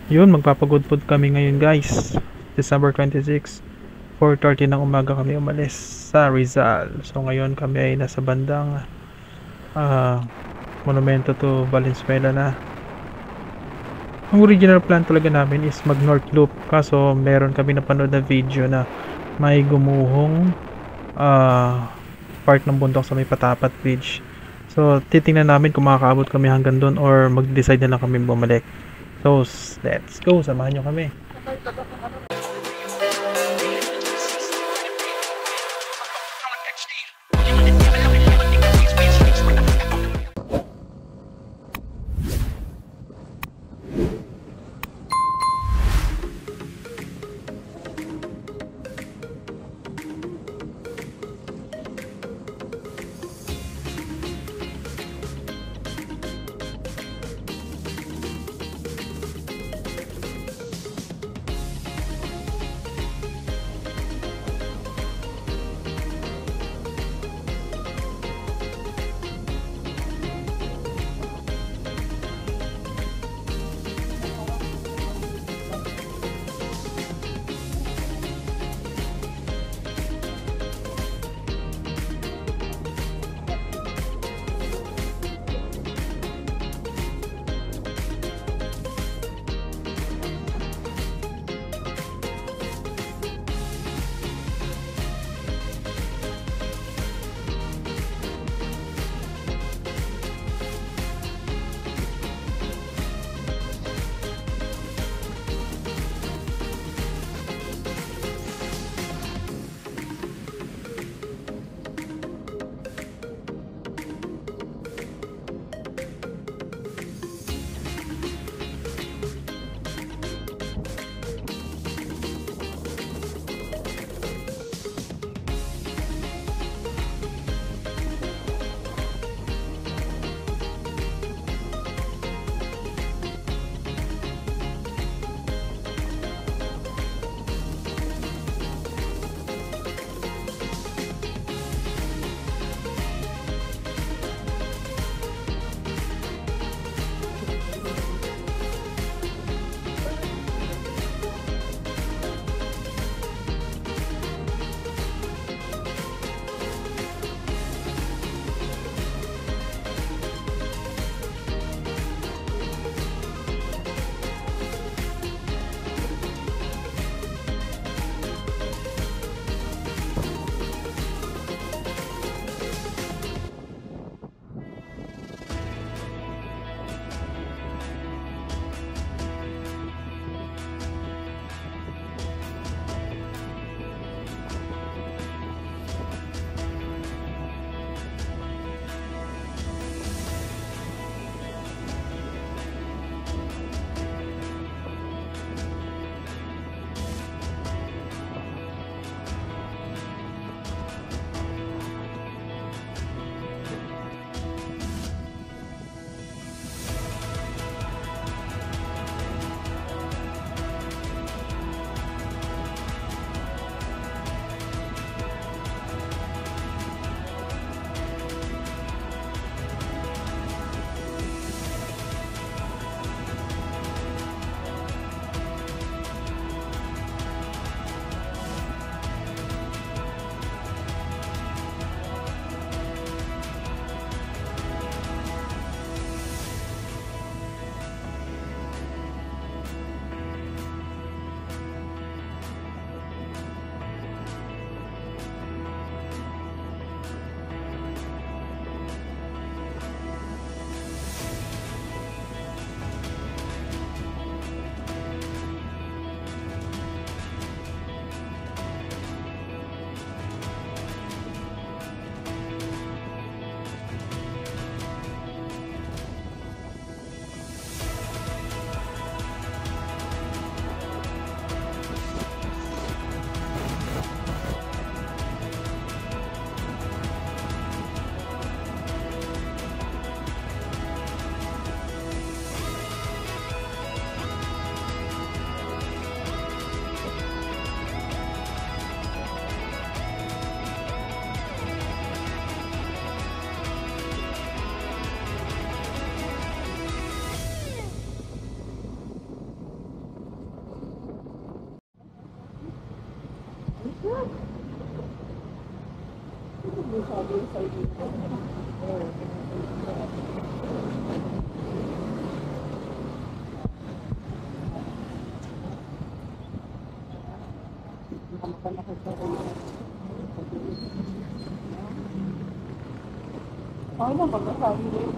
Yun, magpapagood food kami ngayon guys. December 26, 4:30 ng umaga kami umalis sa Rizal. So ngayon kami ay nasa bandang Monumento to Valenzuela na. Ang original plan talaga namin is mag North Loop, kaso meron kami napanood na video na may gumuhong part ng bundok sa may Patapat Bridge. So titingnan namin kung makakaabot kami hanggang doon or mag-decide na lang kami bumalik. So let's go, samahan nyo kami. Ay, lang pagkasabi rin.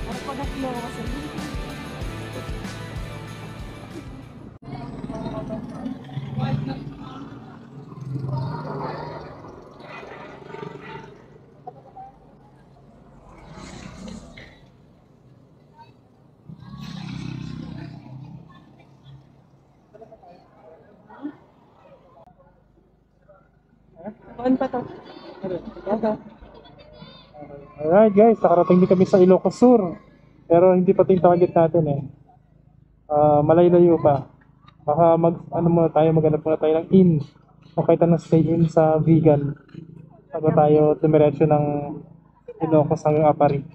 Ano pa na flow kasi Saan pa to? Alright guys, nakarating din kami sa Ilocos Sur. Pero hindi pa ito yung target natin eh. Malayo-layo pa. Baka maghanap muna tayo ng inn. O kahit anong stay in sa vegan. Bago tayo dumiretso ng Ilocos hanggang Apari.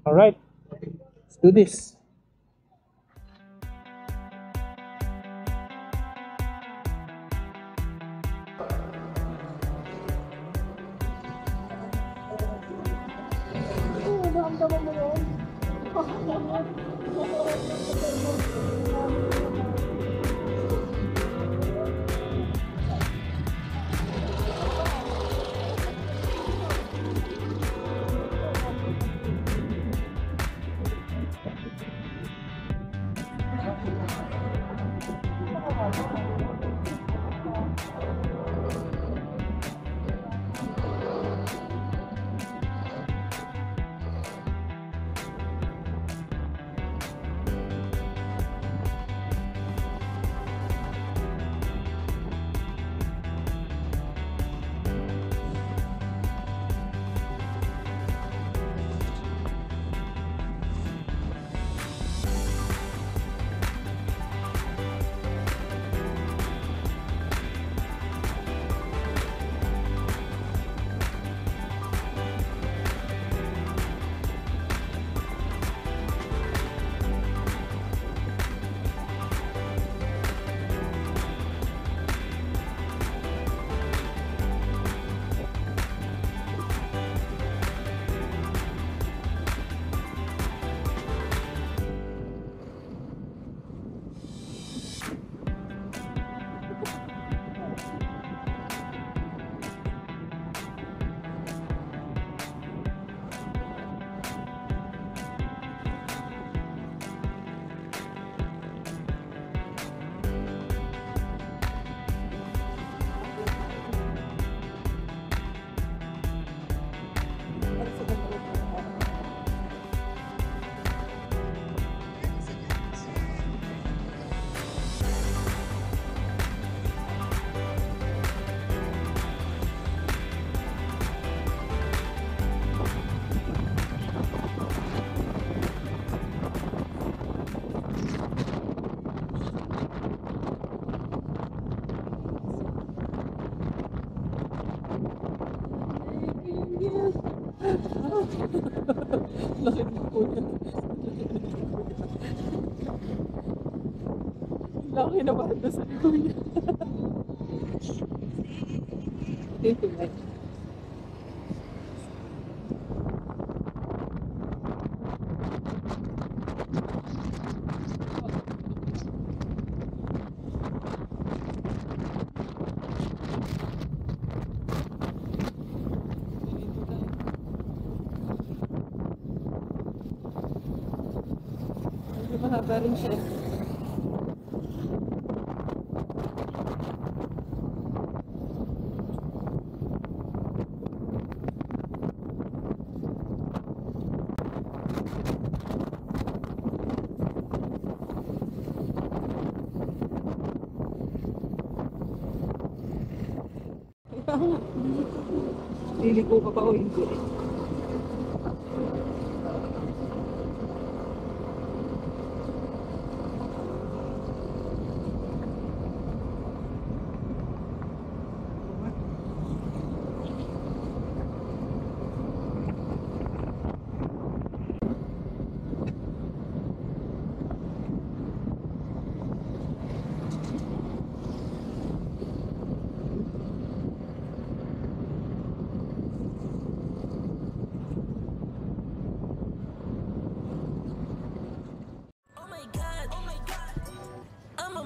Alright, let's do this. naramdaman mo yun? Bigla ako kinabahan doon sa likod niya. Thank you, Mike. Medyo mahaba rin siya. Liliko ka pa o hindi?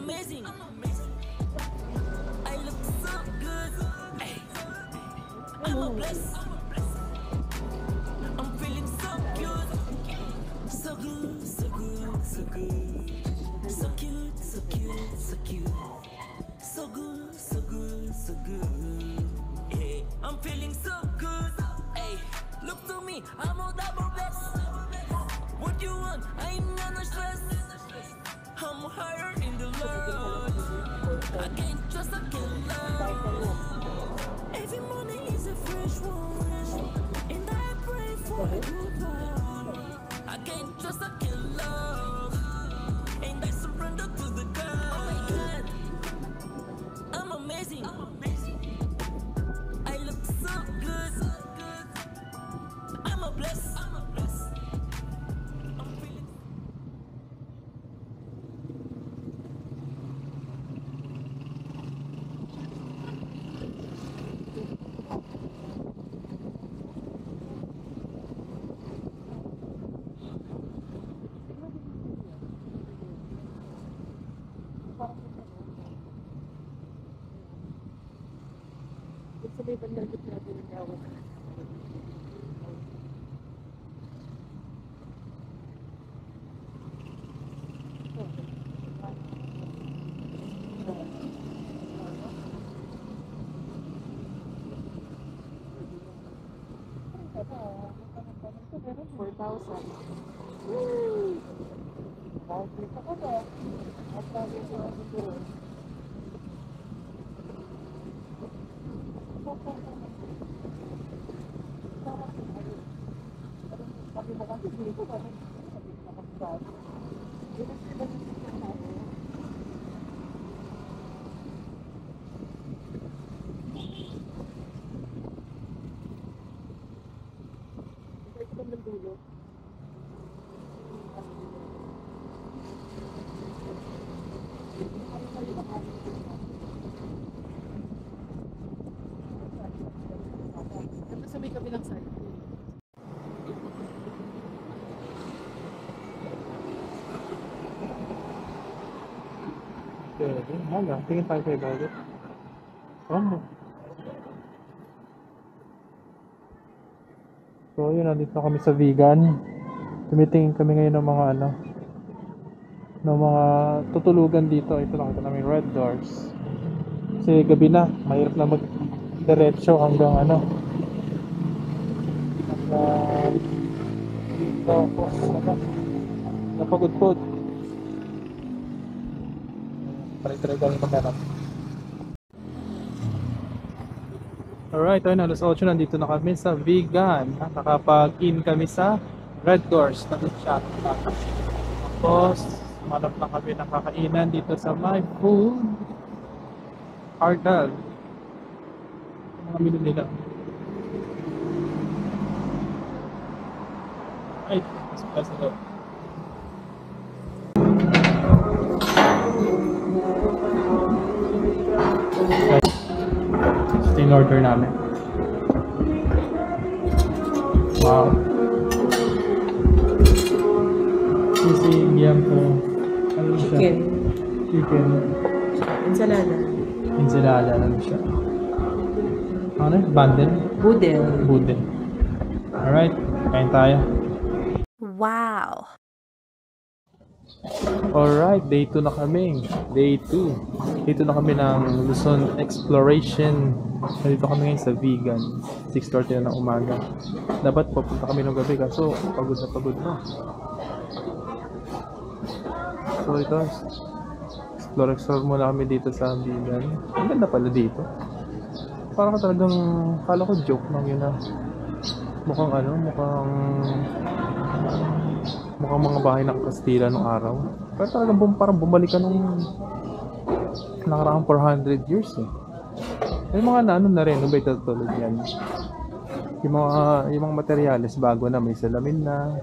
Amazing. I look so good. Ay. I'm a bless. I'm feeling so cute. So good, so good, so good. So cute, so cute, so cute. So good, so good, so good. Hey, I'm feeling so good. Hey, look to me, I'm a double best. What you want? I ain't got no stress. I'm higher in the Lord. I can't trust, I can't love. Every morning is a fresh one, and I pray for a good one. I can't trust, I can't love, and I surrender to the God. Oh my God, I'm amazing. I look so good. I'm a bless. I'm feeling. Sa may bandang gitna din ang tawag. Ito sa may kabilang side. Pwede. Hala, tingin tayo kay Violet. Oh. So yun, nandito na kami sa vegan. Tumitingin kami ngayon ng mga ano, ng mga tutulugan dito. Ito nakita namin red doors. Kasi gabi na, mahirap na mag-diretso hanggang ano. Hanggang dito po. Napagod-pod. Try kami maghanap. Alright, ayun, alas 8 nandito na kami sa vegan. Nakapag-in kami sa Red Doors na shop. Tapos, manap na kami ng kakainan dito sa My Food Hardal. Mga menu nila. Ay, mas pala sa loob. in-order namin. Wow. Sisig po. Ano siya? Chicken. Chicken. Ensalada. Ensalada lang siya. Ano? Bundle? Budel. Budel. Alright, kain tayo. Wow. Alright, day 2 na kami. Day 2. Day 2 na kami ng Luzon Exploration. Nandito kami ngayon sa Vegan. 6:30 na ng umaga. Dapat papunta kami ng gabi kaso pagod na. So ito, explore muna kami dito sa Vegan. Ang ganda pala dito. Parang talagang, kala ko joke lang yun na. Mukhang mga bahay ng Kastila nung araw. Pero talagang parang bumalik ka nung nakaraang 400 years eh. May mga na-renovate tulad yan. Yung mga materyales bago na, may salamin na.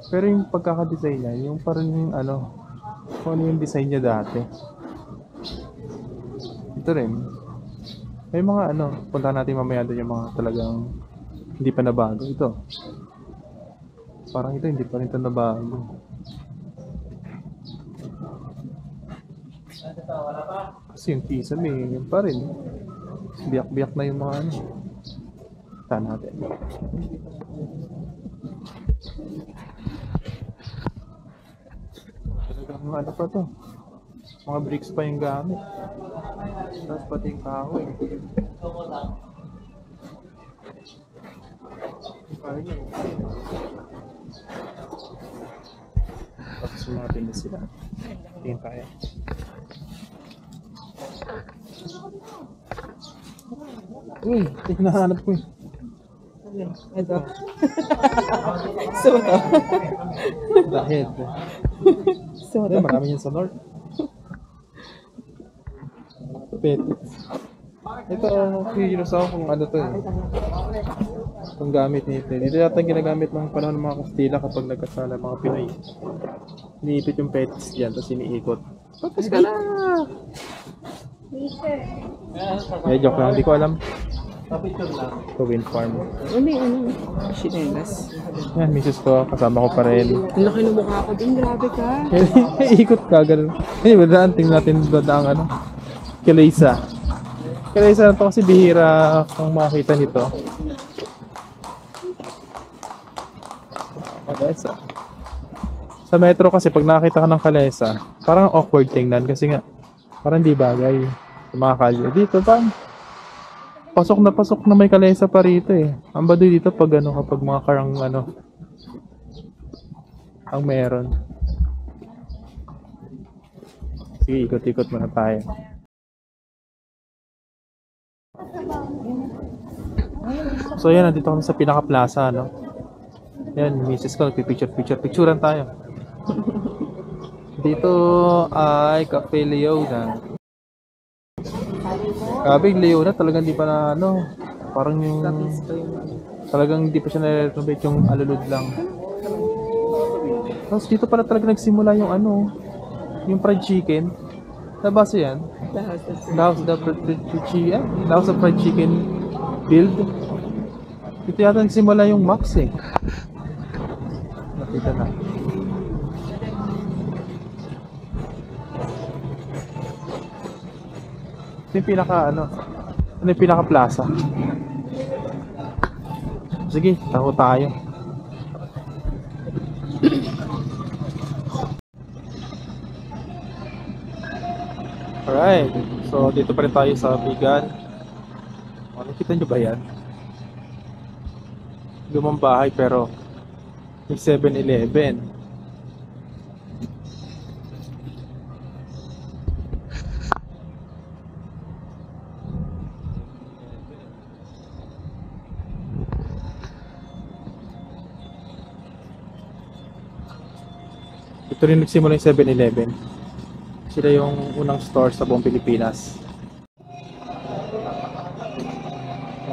Pero yung pagkakadesign niya, yung parang yung kung ano yung design niya dati. Ito rin. May mga punta natin mamaya doon yung mga talagang hindi pa nabago. Ito. Parang ito hindi pa rin ito nabago. Kasi yung kisame, yun pa rin. Biyak-biyak na yung mga Saan natin. Talagang pa to. Mga bricks pa yung gamit. Tapos pati yung kahoy. Tapos natin na sila. Tingin tayo. Uy, hinahanap ko eh. Ito. Soto. Dahil. Soto. Marami yan sa north. Petits. Ito, curious ako kung ano to eh. Kung gamit nito. Dito yata ginagamit ng panahon ng mga Kastila kapag nagkasala mga Pinoy. Iniipit yung petits dyan, tapos iniikot. Tapos ka na! Joke lang, hindi ko alam. Ito wind farm. May chinelas. Yan, misis ko, kasama ko pa rin. Ang laki ng mukha ko din, grabe ka. Ikot ka, ganun. Anyway, tingnan natin doon ang Kilaysa. Kilaysa na to kasi bihira kung makakita nito. Kilaysa. Sa metro kasi pag nakakita ka ng Kilaysa, parang awkward tingnan kasi nga parang di bagay. Sa mga kalye. Dito pa, pasok na may Kilaysa pa rito eh. Ang baduy dito pag kapag mga karang ang meron. Sige, ikot-ikot muna tayo. So yan, nandito kami sa pinaka-plaza, Yan, misis ko, picturean tayo. Dito ay Cafe Leona. Cafe Leona, talagang di pa na parang yung talagang hindi pa siya na-renovate, yung alulod lang. Tapos dito pala talaga nagsimula yung yung fried chicken. Nabasa yan? The House of Fried Chicken build. Ito yata nagsimula yung Max eh. Nakita na. Ito yung yung pinaka-plaza. Sige, tako tayo. Alright, so dito pa rin tayo sa Vegan. Nakita nyo ba yan? Lumang bahay pero may 7-Eleven. Ito rin nagsimula yung 7-Eleven. Sila yung unang store sa buong Pilipinas.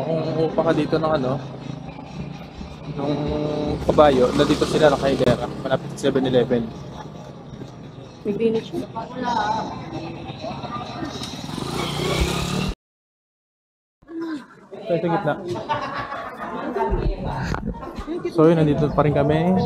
Kung upa ka dito ng nung kabayo, nandito sila nakailera, malapit sa 7-Eleven. May Greenwich mo. Tayo sa gitna. So yun, nandito pa rin kami.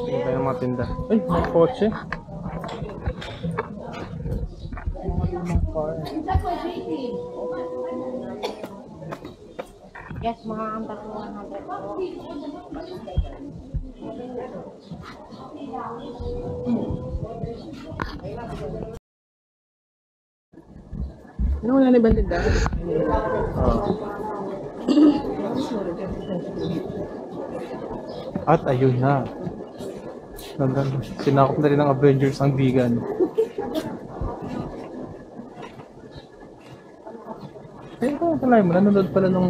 Hindi tayo mga tinda. Ay, mga kotse. Yes, ma'am. That's 100 po. Ano wala na ibang tindahan? At ayun na. Sinakop na rin ng Avengers ang vegan. Ay, ito pala mo. Nanonood pala ng...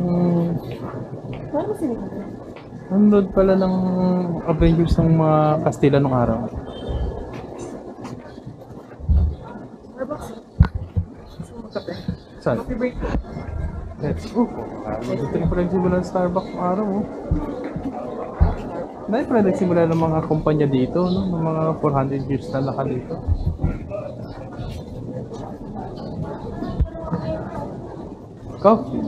Nanonood pala ng Avengers ng mga Kastila nung araw. Saan? Let's go. Dito na pala nagsimula ng Starbucks ng araw. Oh. Dahil pala nagsimula ng mga kumpanya dito, no? Ng mga 400 years na naka dito. Coffee.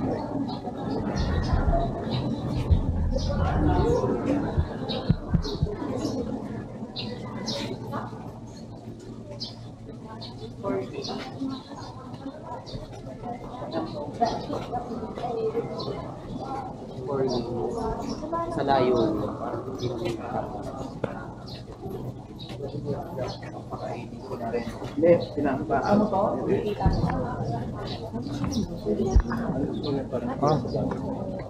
Sa layo. Hindi, pinapa. Ano to? Ah,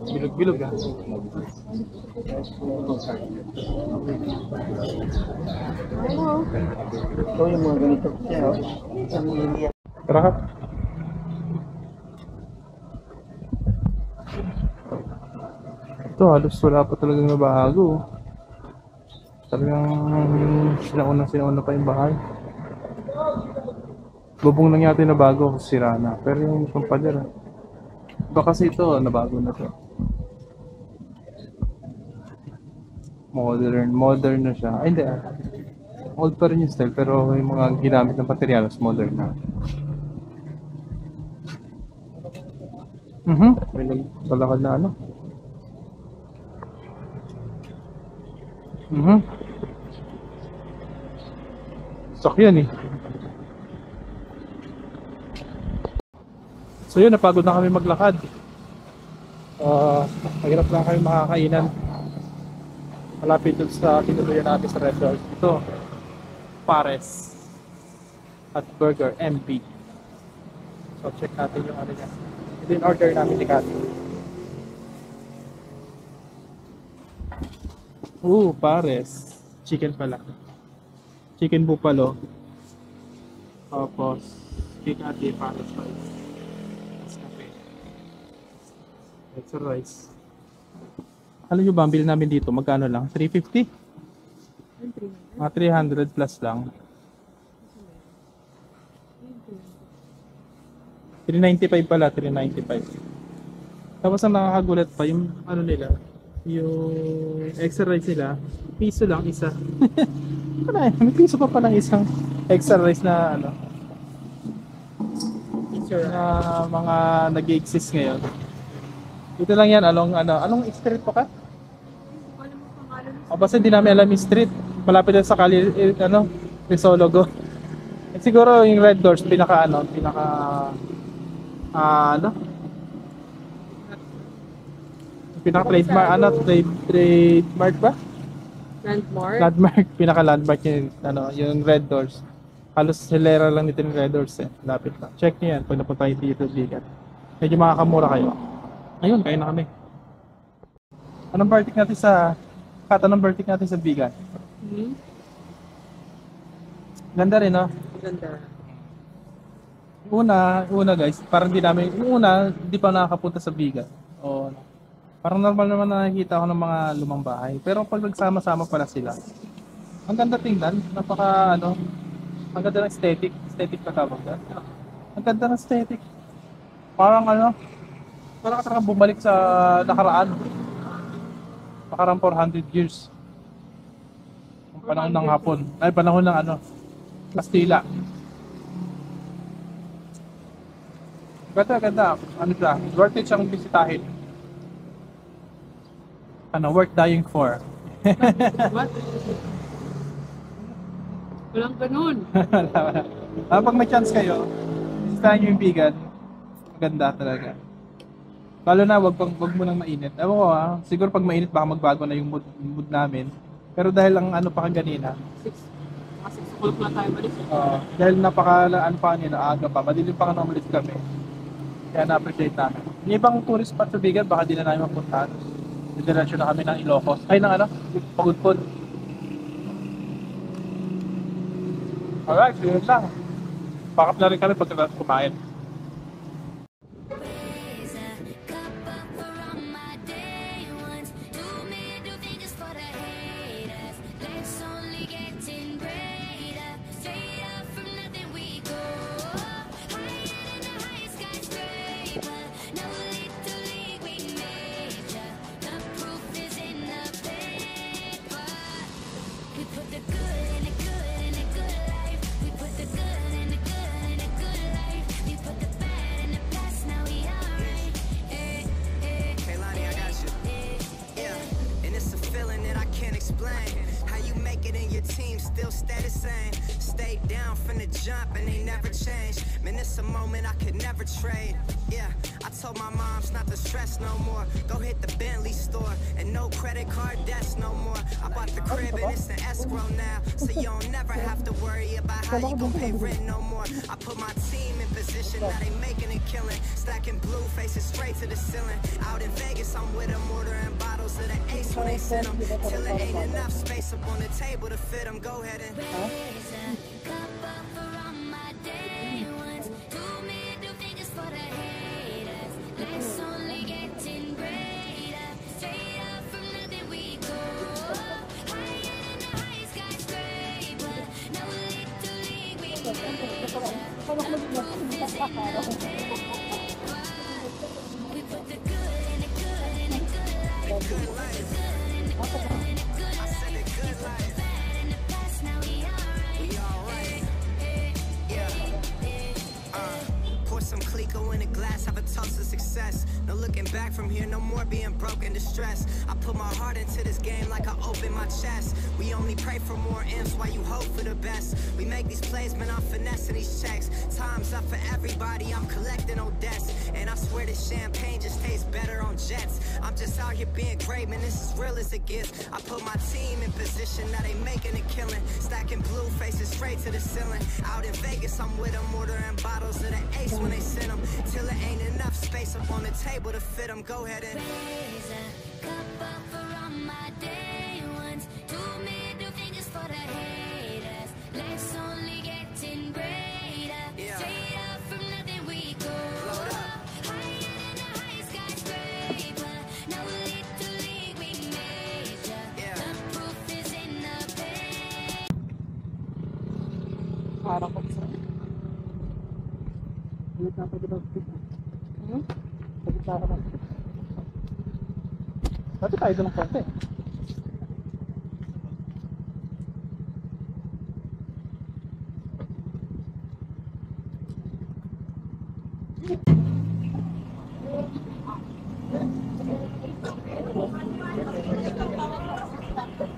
bilog-bilog ah. Ito yung mga ganito. Tara ka. Ito halos wala pa talagang nabago. Talagang sinauna pa yung bahay. Bubong lang yata yung nabago kasi sira na. Pero yung pampader, iba kasi ito, nabago na to. Modern na siya. Ay hindi ah. Old pa rin yung style pero yung mga ginamit ng materials modern na. May naglalakad na ano. Sakyan eh. So yun, napagod na kami maglakad. Mahirap lang kami makakainan. Malapit dun sa tinuluyan natin sa Red Doors. Ito, Pares at Burger MB. So check natin yung ano niya. Ito yung order namin ni Cathy. Pares. Chicken pala. Chicken buffalo. Tapos, Cathy, Pares rice. Tapos kape. Extra rice. Alam nyo ba, ang bill namin dito, magkano lang? 350? Mga 300 plus lang. 395 pala, 395. Tapos ang nakakagulat pa, yung ano nila, yung extra rice nila, piso lang isa. May piso pa palang isang extra rice na ano, na mga nag-exist ngayon. Dito lang yan, anong street po ka? Basta hindi namin alam yung street. Malapit lang sa Risologo. Siguro yung Red Doors, pinaka trademark ba? Landmark, pinaka landmark yung Red Doors. Halos hilera lang nito yung Red Doors eh. Lapit lang. Check niyo yan pag napunta kayo dito bigat. Medyo makakamura kayo. Ayun, kayo na kami. Anong verdict natin sa bigat? Ganda rin, no? Ganda. Una guys, parang hindi pa nakakapunta sa bigat. O, parang normal naman na nakikita ko ng mga lumang bahay. Pero pag nagsama-sama pala sila, ang ganda tingnan, ang ganda ng aesthetic na tawag doon. Ang ganda ng aesthetic. Parang parang bumalik sa nakaraan. nakarang 400 years. Yung panahon ng Hapon. Ay, panahon ng ano, Kastila. Ganda. Ano siya? Worth it siyang bisitahin. Ano, worth dying for. What? Walang ganun. Pag may chance kayo, bisitahin nyo yung Bigan. Maganda talaga. Lalo na, wag mo nang mainit. Ewan ko siguro pag mainit baka magbago na yung mood namin. Pero dahil ang ano pa kanina, 6 o'clock na tayo malis. dahil ano pa kanina, aga pa, madilim pa ka umalis kami. Kaya na-appreciate namin. Yung ibang tourist spot sa Bigan, baka di na namin mapuntahan. Diretso na kami ng Ilocos. Ay, ng ano? Pagudpod. Alright, so yun lang. Pakap na rin kami pagkatapos kumain. Raise a cup up for all my day ones. Do me do things for the haters. Life's only getting greater. Straight up from nothing we go. Higher than the highest skyscraper. No little league we major. The proof is in the paper. We put the good in the good in the good life. We put the good in the good in the good life. We put the bad in the past. Now we alright. Hey Lonnie, I got you. Yeah, and it's a feeling that I can't explain. How you make it in your team still stay the same. Stay down from the jump and they never change. Man, it's a moment I could never trade. Yeah, I told my moms not to stress no more. Go hit the Bentley store and no credit card debts no more. I bought the crib and it's an escrow now, so you don't never have to worry about how you gon' pay rent no more. I put my team in position, now they making a killing. Stacking blue faces straight to the ceiling. Out in Vegas, I'm with them, ordering bottles of the Ace when they send them. Till it ain't enough space up on the table to fit them. Go ahead and Raise a cup up for all my day ones. Do me do things for the haters. Life's only getting greater. Straight up from nothing we go. Higher than the highest skyscraper. No little league we major. The proof is in the paper. We put the good in the good in the good life. good life. I said a good life. We alright. Pour some Clico in a glass, have a toast to success. No looking back from here, no more being broke and distressed. I put my heart into this game like I open my chest. We only pray for more M's while you hope for the best. We make these plays, man, I'm finessing these checks. Time's up for everybody, I'm collecting no debts. And I swear this champagne just tastes better on jets. I'm just out here being great, man, this is real as it gets. I put my team in position, now they making a killing. Stacking blue faces straight to the ceiling. Out in Vegas, I'm with them, ordering bottles of the Ace when they send them. Till it ain't enough space up on the table to fit them. Go ahead and Raise a cup up for all my day ones. Do me do things for the haters. Life's only getting greater. Yeah. Straight up from nothing we go. Load up. Higher than the highest skyscraper. No little league we major. Yeah. The proof is in the paper. Parang ko sa... Dati tayo doon ng konti.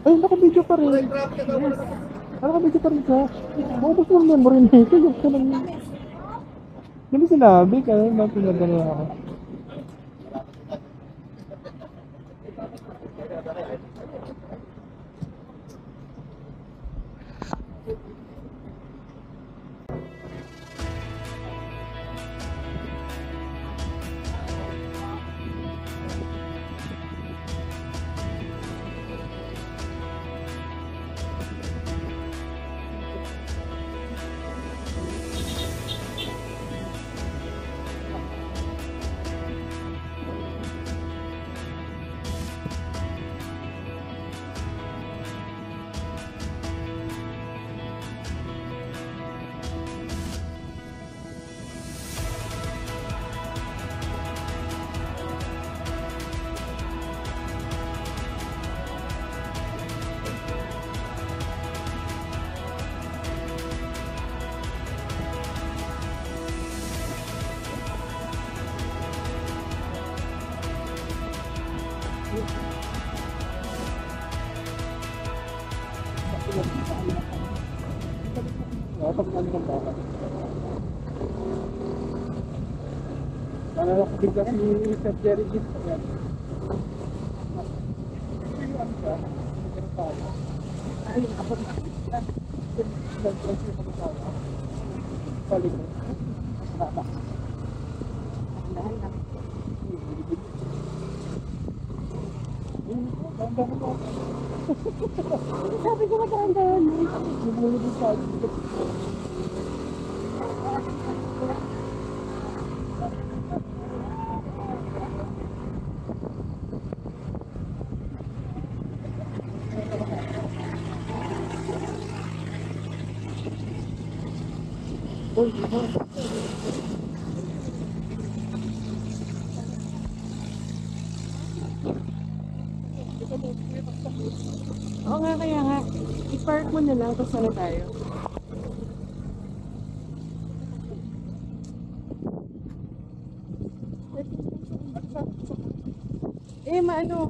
Ay, naka-video pa rin. Naka-video pa rin ka. Maubos mo ang memory nito. Yung ka lang. Hindi mo sinabi ka. Bakit pinadala ako? Nalala ko bigla si Chef Jerry Gibb. Ayan. Ay, ako na. Balik ko. Sabi ko matandaan. Lumulubog sa akin. Oo nga, kaya nga. I-park mo na lang, tapos na tayo. Maano?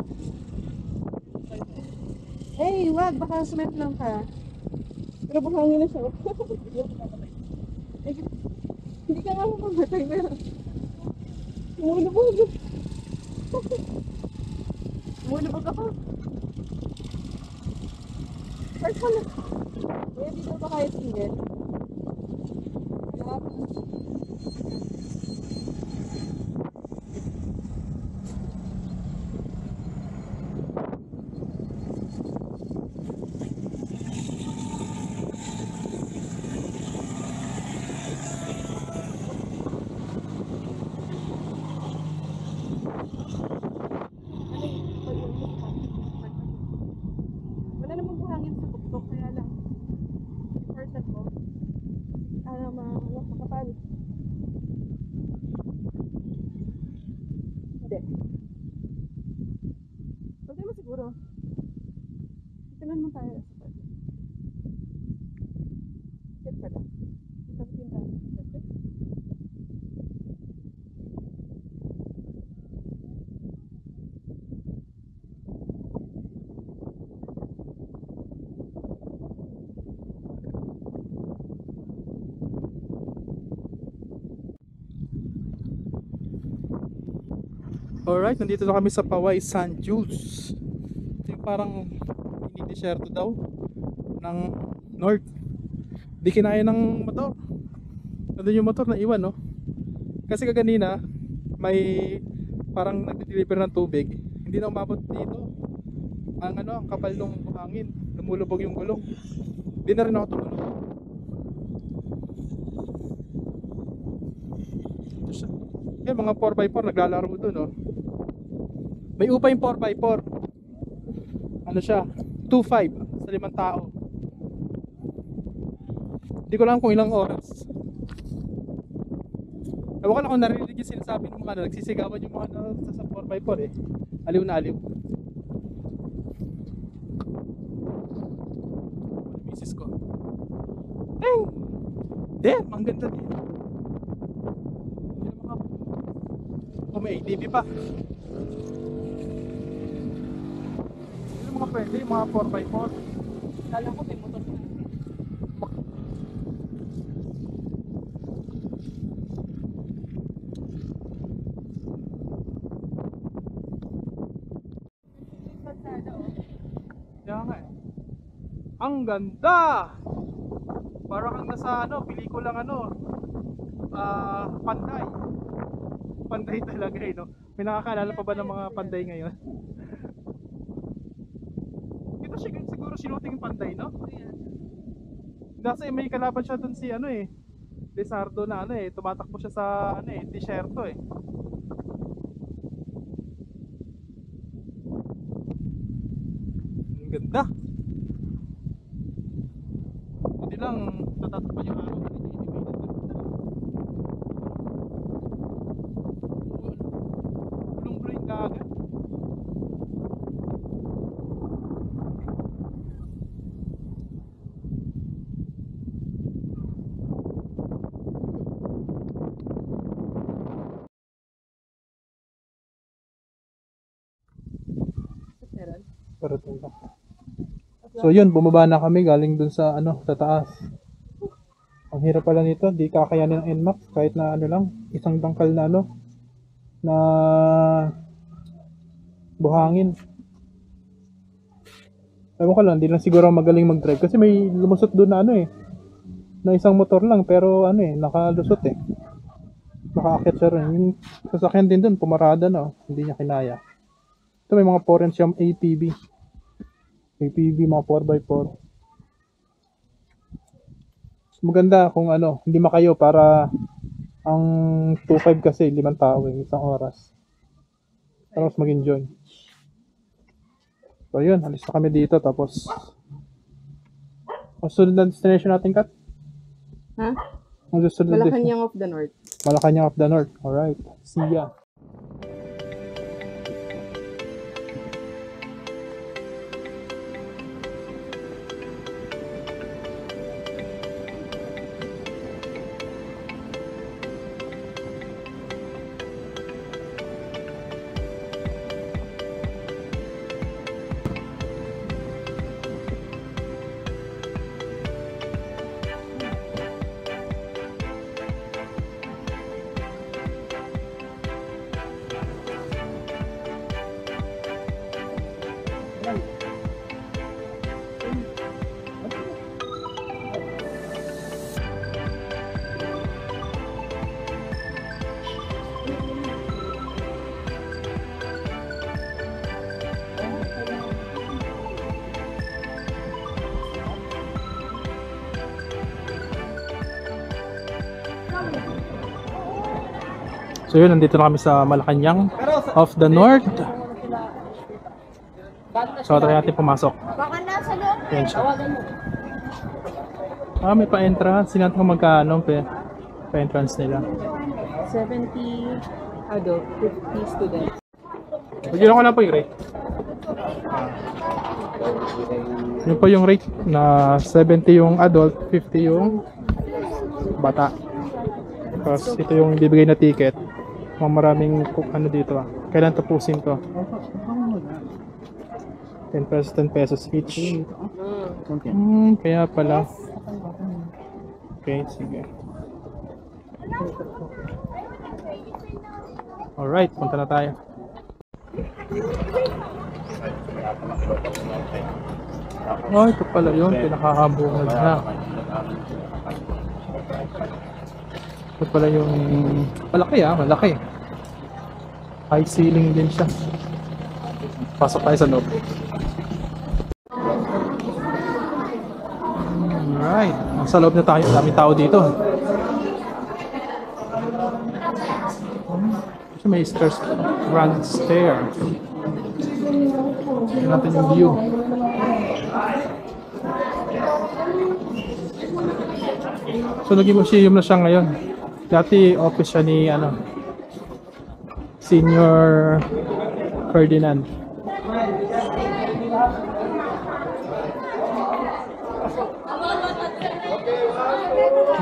Wag, baka sumit lang ka. Pero buhangin na siya. Hindi ka nga mamamatay na. Umulubog. Umulubog ako. Park mo na. Kuya, dito ba kayo single? Wala namang buhangin sa tuktok, kaya lang. Person mo. Makapal. Hindi. Pwede mo siguro. Itinan mo tayo. Get pala. Ito pinta. Alright, nandito na kami sa Paway San Jules. Ito yung parang mini desierto daw ng north. Di kinaya ng motor. Nandun yung motor na iwan, no? Kasi kaganina may parang nagde-deliver ng tubig. Hindi na umabot dito. Ang kapal ng buhangin. Lumulubog yung gulong. Di na rin ako tumulog. Ito siya. Mga 4x4 naglalaro doon, no? May upa yung 4x4. Ano siya? 2.5 sa 5 tao. Hindi ko lang kung ilang oras. Ewan ko lang kung narinig yung sinasabi ng mga nagsisigawan yung mga sa 4x4 eh. Aliw na aliw. Misis ko. Dang! Damn! Ang ganda dito. Kung may ATV pa. Yung mga pwede, yung mga 4x4. Kala ko may motor na. Kaya nga eh. Ang ganda! Parang kang nasa pelikulang Panday. Panday talaga eh, no? May nakakaalala pa ba ng mga Panday ngayon? Ito siguro sinuting yung Panday, no? Kasi may kalaban siya dun si Lizardo na tumatakbo siya sa disyerto eh. Ang ganda. Hindi lang natatakpan yung araw. Bulong-bulong ka agad. Parating pa. So yun, bumaba na kami galing dun sa ano, sa taas. Ang hirap pala nito, di kakayanin ng NMAX kahit na ano lang, isang dangkal na ano, na buhangin. Ewan ko lang, di lang siguro magaling mag-drive kasi may lumusot doon na ano eh, na isang motor lang pero ano eh, nakalusot eh. Nakaakyat siya rin. Yung sasakyan din doon, pumarada na, hindi niya kinaya. Ito may mga foreign siyang APB. APB, mga 4x4. Maganda kung ano, hindi makayo para ang 2.5 kasi 5 tao eh, isang oras. Para mas mag-enjoy. So yun, alis na kami dito tapos ang susunod na destination natin, Kat? Ha? Ang susunod na destination. Malacanang of the North. Malacanang of the North. Alright. See ya. So yun, nandito na kami sa Malacanang of the North. So try natin pumasok. Baka nasa loob. Yan siya. May pa-entrance. Sinat ko magkano pa-entrance nila. 70 adult, 50 students. Bigyan ko na po yung rate. Yun po yung rate na 70 yung adult, 50 yung bata. Tapos ito yung bibigay na ticket. Maraming ano dito Kailan tapusin to? 10 pesos each. Kaya pala. Okay, sige. Alright, punta na tayo. Oh, ito pala yun. Pinakahabungad na. Ito pala yung malaki malaki. High ceiling din siya. Pasok tayo sa loob. Alright. Sa loob na tayo. Daming tao dito. So may stairs. Grand stair. Tignan natin yung view. So naging museum na siya ngayon. Dati office siya ni Senior Ferdinand.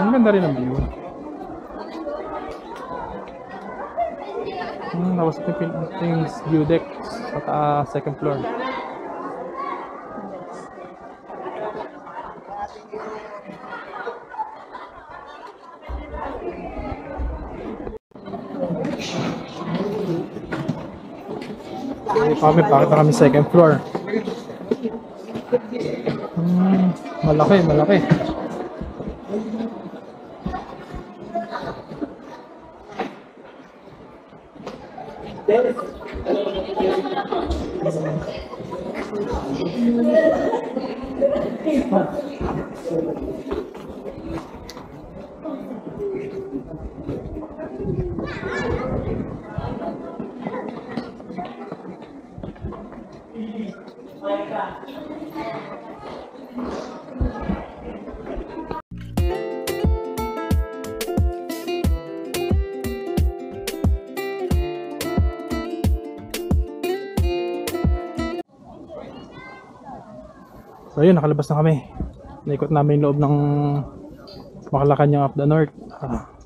Ang ganda rin ang view. Tapos ito yung view deck sa second floor. Bakit na kami second floor? Malaki. So yun, nakalabas na kami. Naikot namin yung loob ng Malacanang of the North.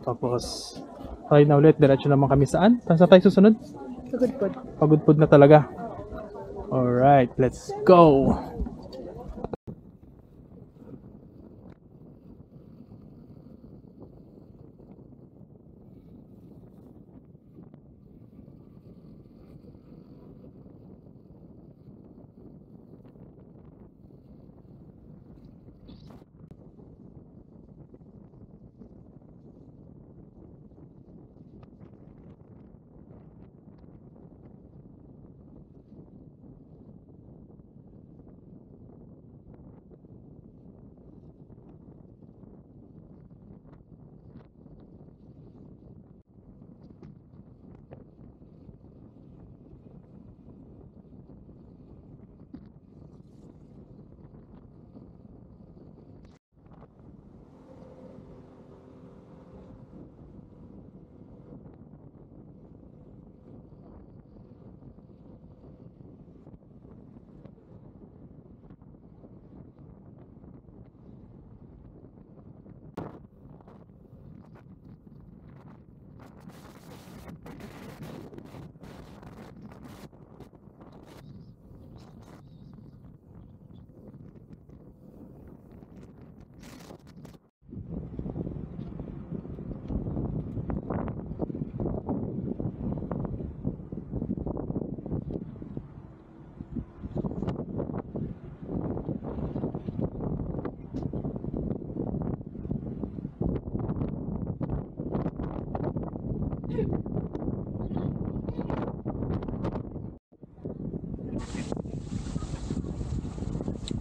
Tapos tayo na ulit, diretso naman kami saan? Saan tayo susunod? Pagudpod. Pagudpod na talaga. Alright, let's go!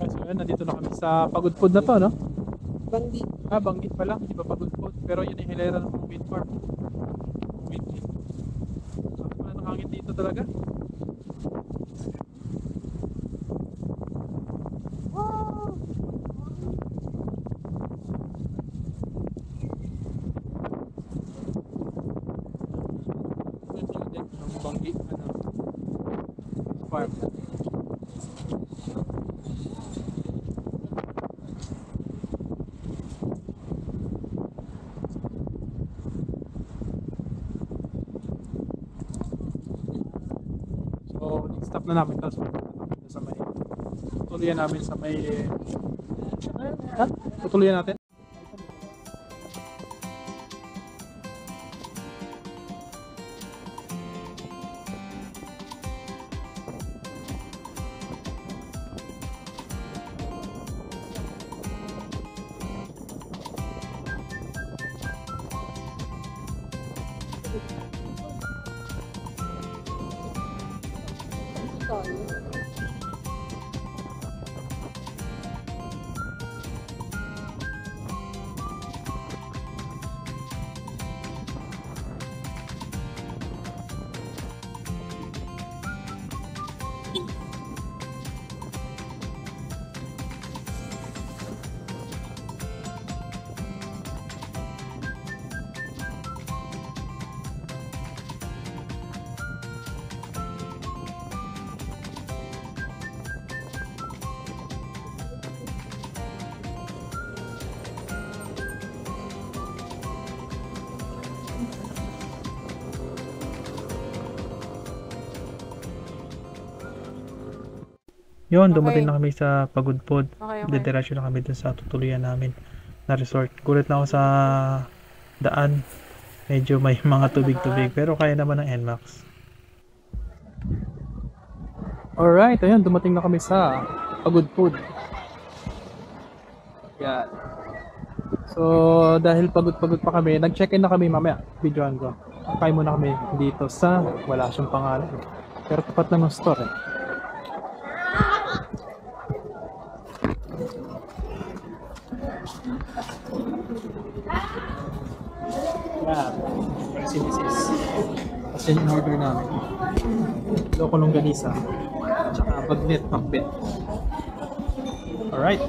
So yun, nandito na kami sa Pagod Food na to, no? Banggi. Banggit pa lang, hindi pa Pagod Food. Pero yun yung hilera ng wind farm. Windy. Bakit pala ng hangin dito talaga? Yung building ng Banggi, farm. So, stop na namin tapos sa may tutuloyan namin sa may tutuloyan natin. Yun, dumating na kami sa Pagod Food. Dediretso na kami dun sa tutuluyan namin na resort. Gulat na ako sa daan. Medyo may mga tubig-tubig pero kaya naman ng NMAX. Alright, ayun, dumating na kami sa Pagod Food. Yan. So, dahil pagod-pagod pa kami, nag-check-in na kami mamaya. Videoan ko. Kain muna kami dito sa, wala siyang pangalan. Pero tapat lang ng store eh. Yan. Si Mrs. Kasi yung order namin. Loko longganisa. Tsaka bagnet pakbet. Alright.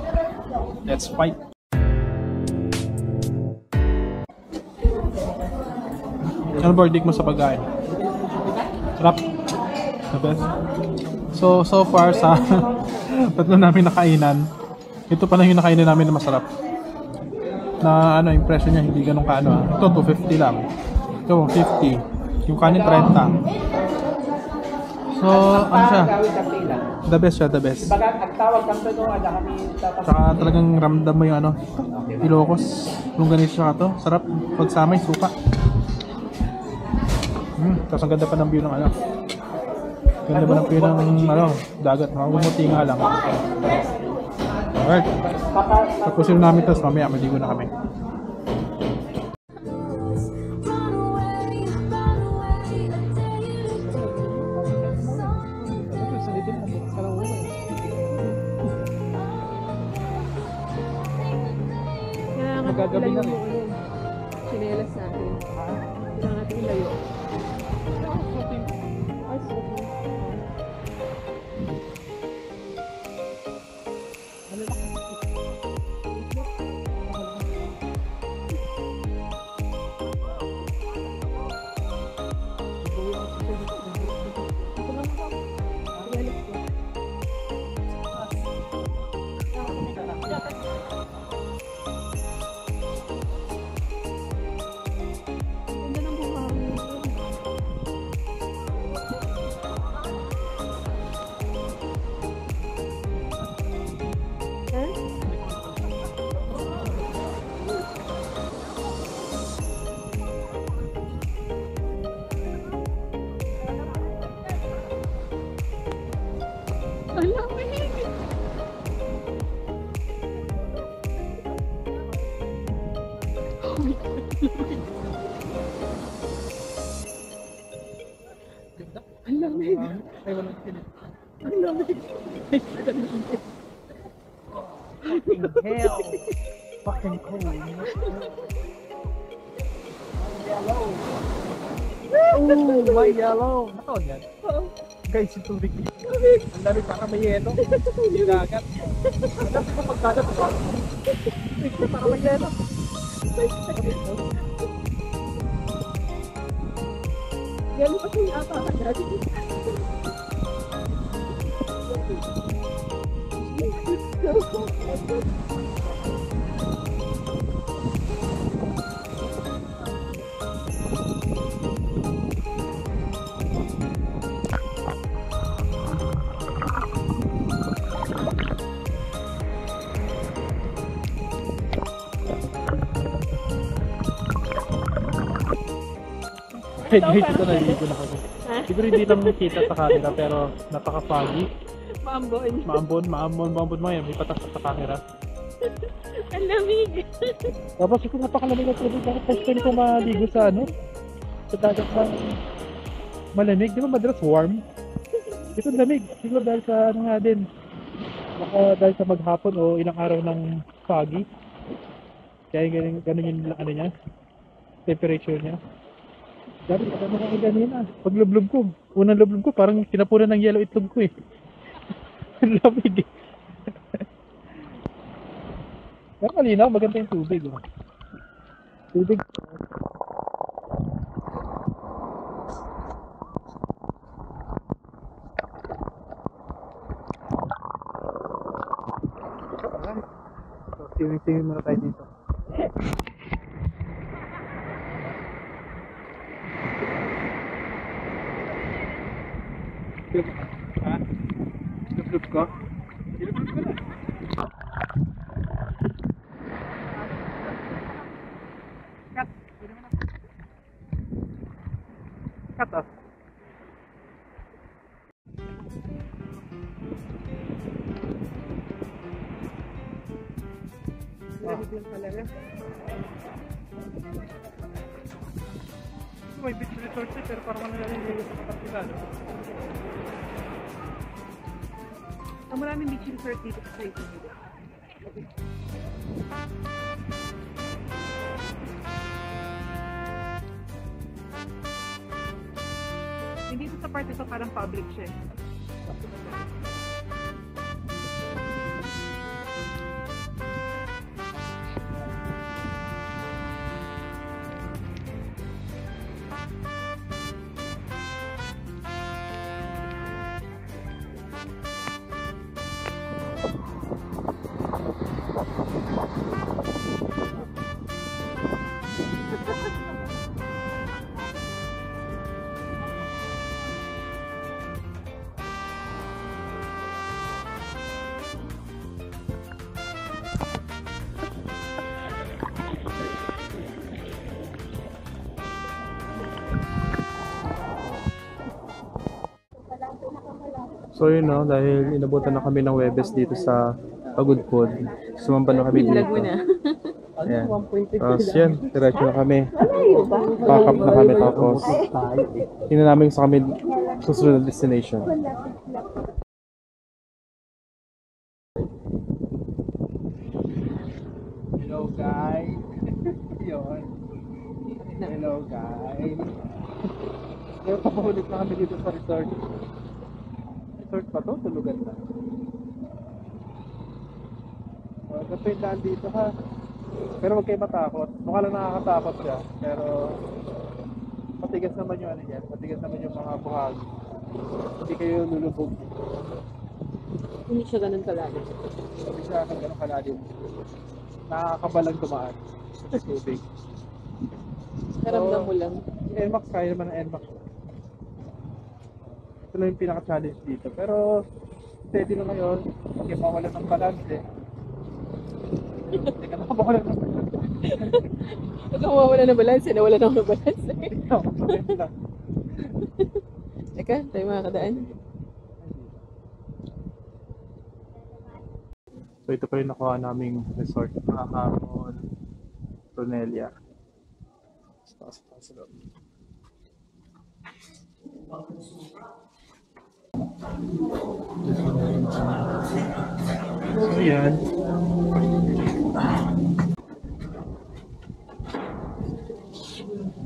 Let's fight. Ano verdict mo sa pagkain? Sarap. The best. So far sa tatlo namin nakainan, ito pa lang yung nakainan namin na masarap. Na impression niya hindi ganun kaano. Ito 250 lang. Ito 50. Yung kanin 30. So So, ano siya? Gawin Kastila. The best siya, the best. Baga, ang tawag kang doon, ada kami tatas. Tsaka talagang ramdam mo yung ano, Ilocos. Kung ganito siya to, sarap. Pagsama yung suka. Tapos ang ganda pa ng view ng ano. Ganda pa ng view ng ano, dagat. Makakumuti nga lang. Alright. Tapos yung namin, tapos mamaya maligo na kami. Kailangan Magagabi ilayo na mo sinelas natin. Kailangan natin ilayo. Ay, sorry. Ganda ng buhangin. Ang lamig! Oh my God, ang lamig! Ang lamig! Fucking hell. Fucking cold. Oh, may yellow. Nakaon yan? Guys, yung tubig dito. Ang dami para may yelo. Yung dagat. Ang dami pa pagkagat pa. Para may yelo. Gano'n pa siya ata agad. Guys, ito naliligo na kami. Siguro hindi lang nakita sa camera pero napaka-foggy. Maambon. Maambon mo yan. May patas sa camera. Ang lamig! Tapos ito napakalamig na tubig. Bakit first time ko maligo sa ano? Sa dagat ng malamig. Di ba madalas warm? Ito lamig. Siguro dahil sa ano nga din. Baka dahil sa maghapon o ilang araw ng foggy. Kaya ganun yung ano niya. Temperature niya. Dati ano ko ganina. Pag lublob ko. Unang lublob ko parang sinapunan ng yellow itlog ko eh. Ang lamig eh. Pero malinaw, maganda yung tubig. Oh. Tubig. So, swimming muna tayo dito. Ha? Lublob ko? Lublob ko na. Cut. Cut off. Lamig lang talaga. May beach resort siya pero parang ano lang yung sa Katarpilado. Ang maraming beach resort dito sa ito. Hindi ito sa part ito parang public siya. So yun no, dahil inabutan na kami ng Webes dito sa Pagudpod. Sumamba na kami dito. Ayan. Tapos yan, diretso na kami. Pack up na kami tapos tingnan namin sa kami susunod na destination. Hello guys. Yun. Hello guys. Ngayon papahulit na kami dito sa resort. Resort pa to? Tulugan na. Ganito yung daan dito ha. Pero huwag kayo matakot. Mukha lang nakakatakot siya. Pero matigas naman yung ano yan. Matigas naman yung mga buhagi. Hindi kayo lulubog. Hindi siya ganun kalalim. Hindi siya ganun kalalim. Nakakabalang tumaan sa tubig. Naramdam mo lang. Yung NMAX, kaya naman ng NMAX. Ito lang yung pinaka-challenge dito. Pero steady na ngayon. Pag mawala ng balance eh. Hindi ka makawala ng balance. Pag mawawala ng balance, nawala na ako ng balance. Hindi ka makawala lang. Teka, tayo mga kadaan. So ito pa yung nakuha naming resort. Nakakahon, Tonelia. Sa loob. So yan.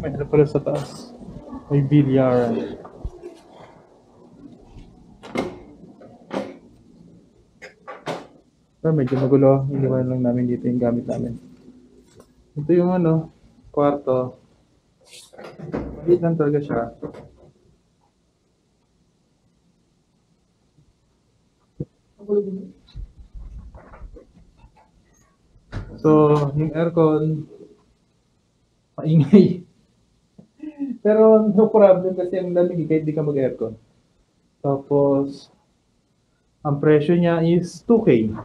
May ano pala sa taas. May bilyaran. Pero medyo magulo. Iniwan lang namin dito yung gamit namin. Ito yung ano, kwarto. Maliit lang talaga siya. So, yung aircon, maingay. Pero no problem kasi ang lamig kahit di ka mag-aircon. Tapos, ang presyo niya is 2K.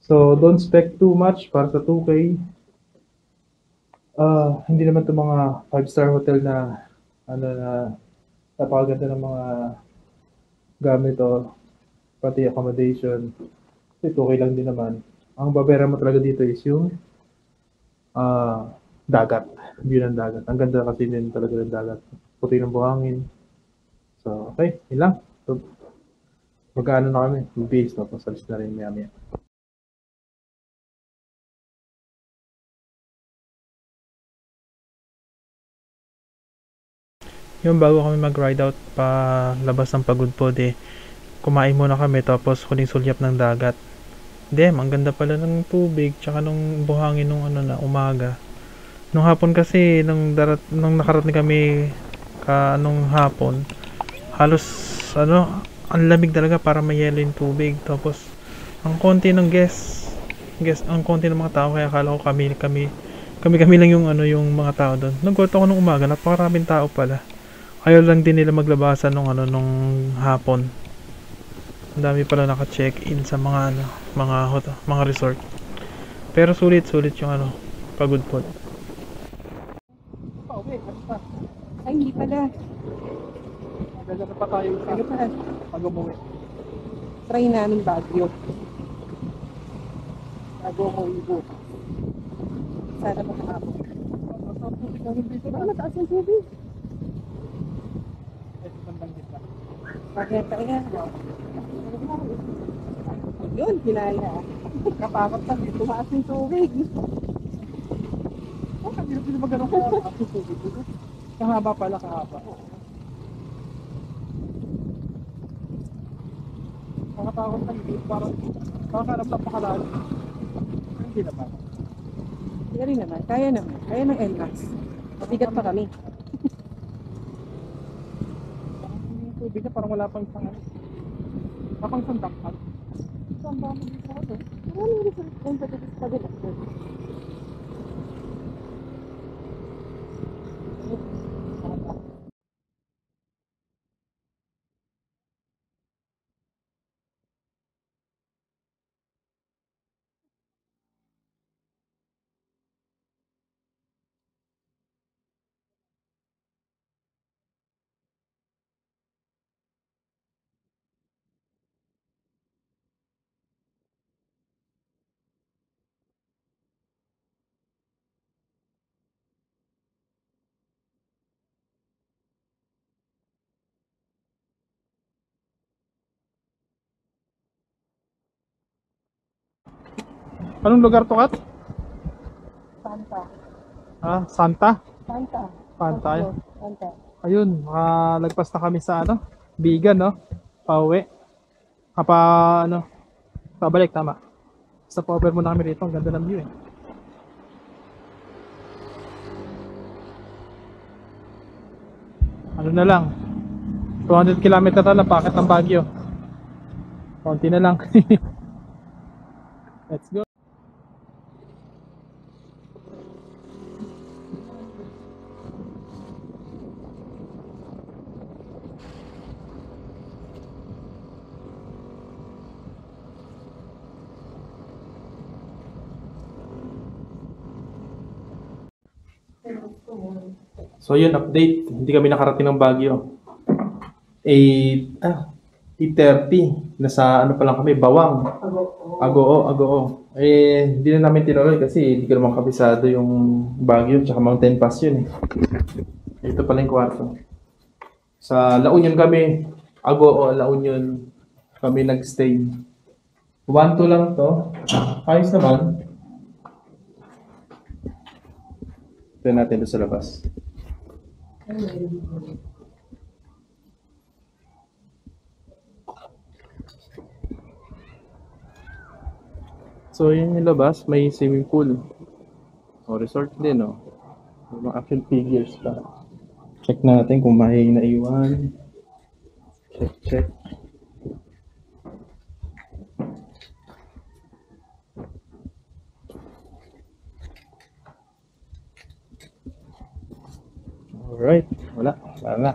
So, don't expect too much para sa 2K. Hindi naman ito mga 5-star hotel na ano na napakaganda ng mga gamit o pati accommodation. Kasi 2K lang din naman. Ang babayaran mo talaga dito is yung dagat. View ng dagat. Ang ganda kasi din talaga ng dagat. Puti ng buhangin. So, okay. Yun lang. So, mag-ano na kami. Base na. Pasalis na rin maya-maya. Yung bago kami mag-ride out pa labas ng Pagudpod kumain muna kami tapos huling sulyap ng dagat. Damn, ang ganda pala ng tubig tsaka nung buhangin nung ano na umaga. Nung hapon kasi nung nakarating kami nung hapon, halos ano, ang lamig talaga para mayelo yung tubig. Tapos ang konti ng guest, ang konti ng mga tao kaya akala ko kami lang yung ano yung mga tao doon. Nagkwento ako nung umaga, napakaraming tao pala. Ayaw lang din nila maglabasan nung hapon. Ang dami pala naka-check-in sa mga mga resort. Pero sulit yung Pagudpod. Pauwi, ano pa? Ay, hindi pala. Gagana pa tayo sa Ano pa? pag umuwi. Try namin Baguio. Bago ako ibo. Sana makakapon. Ang tubig namin dito na. Mataas yung tubig. Ito bandang gitna. Bakit kaya? Yun, kinaya. Katakot lang dito. Tumaas yung tubig. Oh, hindi ba ganun ka ang tubig dito? Kahaba pala, kahaba. Nakatakot lang dito. Parang alam na pakalalim. Hindi naman. Kaya rin naman. Kaya naman. Kaya ng NMAX. Mabigat pa kami. Yung tubig na parang wala pang isang ano. Wala pang isang dakpag. Saan ba mo dito ako? Maraming resort doon sa kabila. Anong lugar to, Kat? Santa. Ah, Santa? Santa. Santa. Santa. Ayun, makalagpas na kami sa ano, Bigan, no? Pauwi. Ano, pabalik, tama. Sa over muna kami rito, ang ganda ng view eh. Ano na lang, 200 kilometer na lang, packet ng Baguio. Konti na lang. Let's go. So yun, update. Hindi kami nakarating ng Baguio. 8:30. Nasa ano pa lang kami, Bawang. Agoo. Hindi na namin tinuloy kasi hindi ko naman kabisado yung Baguio tsaka Mountain Pass yun eh. Ito pala yung kwarto. Sa La Union kami, La Union kami nagstay. 1-2 lang to. Ayos naman. Ito natin doon sa labas. So yun yung labas, may swimming pool. O resort din, no? May mga action figures pa. Check natin kung may naiwan. Check. Alright, wala na.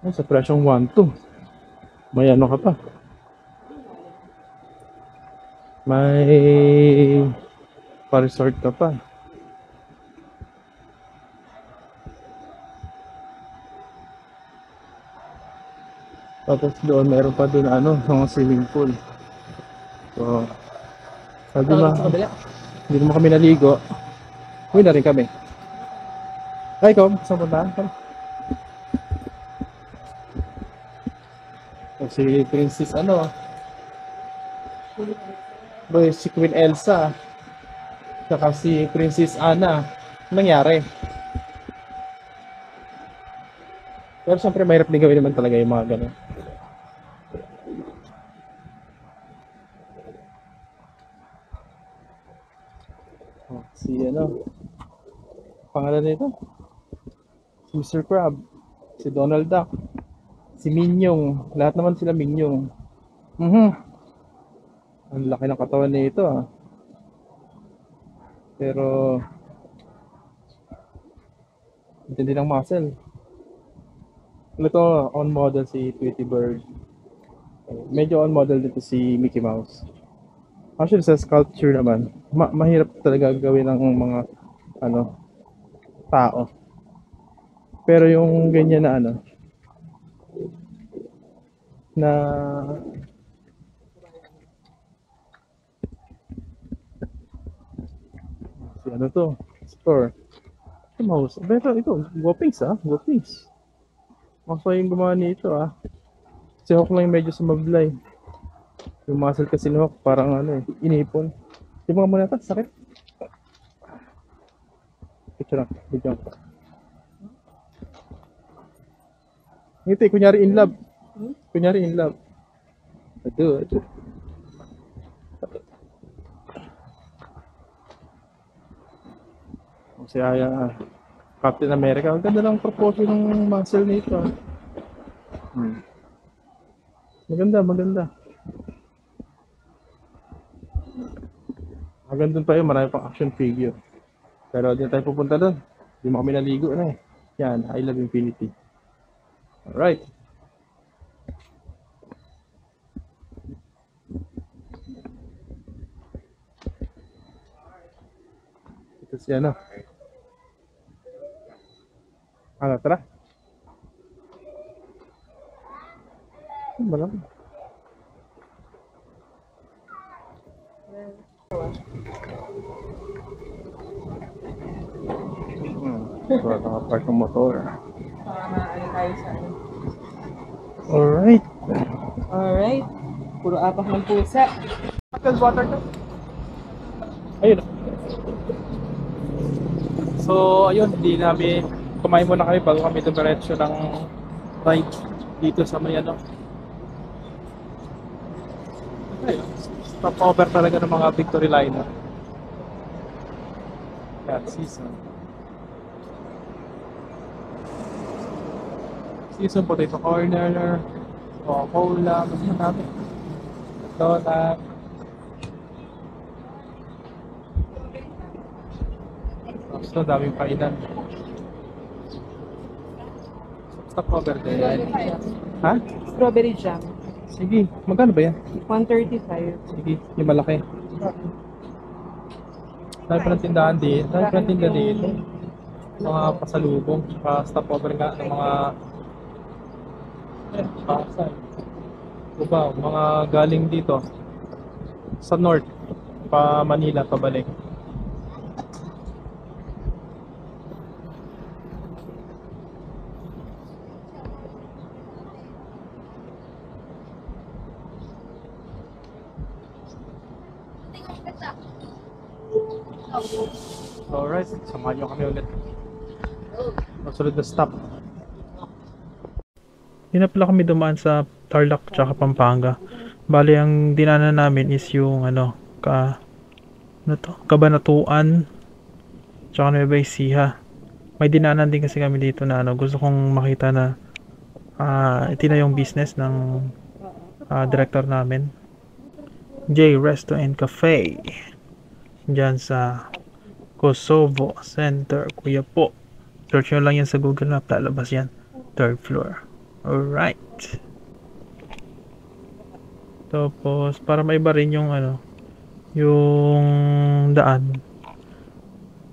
Sa presyong 1-2. May ano ka pa? May pa-resort ka pa. Tapos doon, meron pa doon mga swimming pool. So, sabi hindi naman kami naligo. Uwi na rin kami. Ay, saan punta? Si Princess si Queen Elsa saka si Princess Anna nangyari. Pero syempre mahirap din gawin naman talaga yung mga ganun. Si pangalan nito? Si Mr. Crab, si Donald Duck, si Minyong, lahat naman sila Minyong. Ang laki ng katawan nito Pero hindi ng muscle. Ito on model si Tweety Bird. Medyo on model dito si Mickey Mouse. Actually sa sculpture naman, mahirap talaga gawin ng mga tao. Pero yung ganyan na si to? Store. Mouse. Pero ito, Whoppings Whoppings. Masa yung gumawa nito Si Hawk lang yung medyo sumablay. Yung muscle kasi ni Hawk parang inipon. Yung mga muna sakit. Picture lang, video. Ito kunyari in love. Ito. Si Captain America. Ang ganda ng proportion ng muscle nito. Maganda. Maganda pa yun. Marami pang action figure. Pero di tayo pupunta doon. Di mo kami naligo Yan, I Love Infinity. Alright. Ito si tara. Malam. So, nakapark ng motor. Para maano tayo sa ano. Alright. Alright. Puro apak ng pusa. Apple water to. Ayun. So, ayun, hindi namin kumain muna kami bago kami dumiretso ng ride dito sa may ano. Ayun, stopover talaga ng mga Victory Liner. That season. Season potato corner, Coca-Cola, mas marami. Donut. So, daming painan. Stop over there. Ha? Strawberry jam. Sige, magkano ba yan? 135. Sige, yung malaki. Dahil pa ng tindahan din. Dahil pa ng tindahan dito. Mga pasalubong. Tsaka stop over nga ng mga pasay. Diba, mga galing dito sa north pa Manila pabalik. Alright, samahan nyo kami ulit. Masunod na stop. Hindi na pala kami dumaan sa Tarlac tsaka Pampanga. Bali, ang dinanan namin is yung Cabanatuan tsaka Nueva Ecija. May dinanan din kasi kami dito na gusto kong makita na ito na yung business ng director namin. J Resto and Cafe. Diyan sa Kosovo Center, Kuya po. Search nyo lang yan sa Google Map, lalabas yan. 3rd floor. Alright. Tapos, para maiba rin yung yung daan.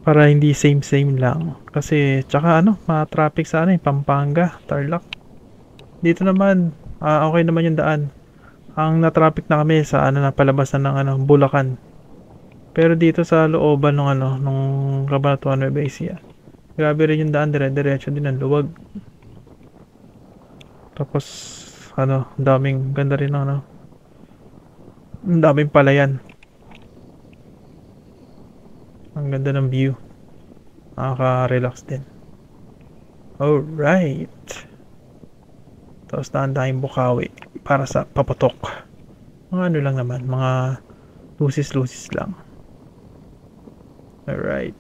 Para hindi same lang. Kasi, tsaka ma-traffic sa Pampanga, Tarlac. Dito naman, okay naman yung daan. Ang na-traffic na kami sa na palabas na ng Bulacan. Pero dito sa looban nung Cabanatuan Nueva Ecija, grabe rin yung daan, dire-diretso din ang luwag. Tapos daming ganda rin ang daming palayan. Ang ganda ng view. Nakaka-relax din. Alright. Tapos daan tayong Bukawi para sa paputok. Mga lang naman, mga lusis lang. Alright.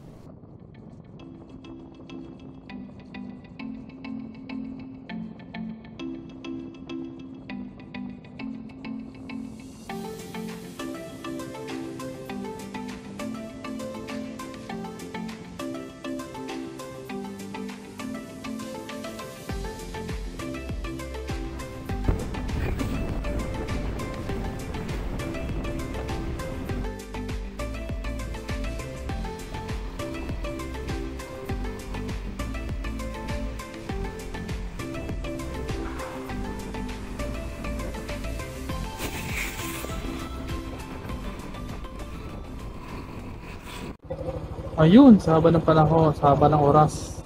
Ayun, sa haba ng panahon, sa haba ng oras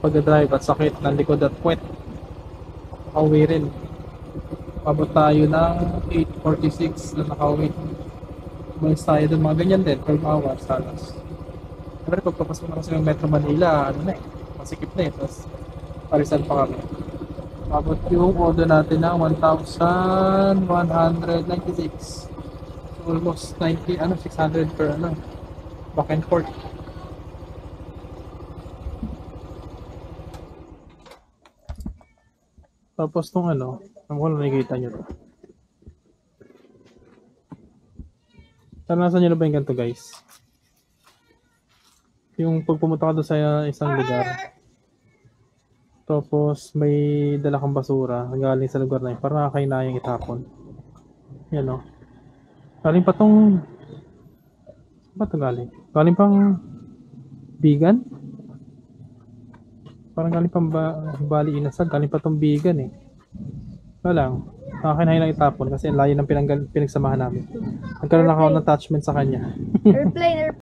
pag-drive at sakit ng likod at puwet, nakauwi rin. Pabot tayo ng 8:46 na nakauwi. Malis tayo dun, mga ganyan din, 12 hours halos. Pero pagpapasok na kasi ng Metro Manila, masikip na tapos parisan pa kami. Pabot yung order natin ng 1,196. So almost 600 per back and forth. Tapos tong ano ko na nakikita nyo to. Naranasan nyo na ba yung ganito, guys? Yung pag pumunta ka doon sa isang lugar, tapos may dala kang basura galing sa lugar na yun, parang nakakainayang itapon. Yan galing pa tong ba't galing? Galing pang Bigan? Parang galing pang Bali Inasal. Galing pa tong Bigan Wala lang. Nakakinahin lang itapon kasi ang layo ng pinagsamahan namin. Nagkaroon na ako ng attachment sa kanya. Airplane,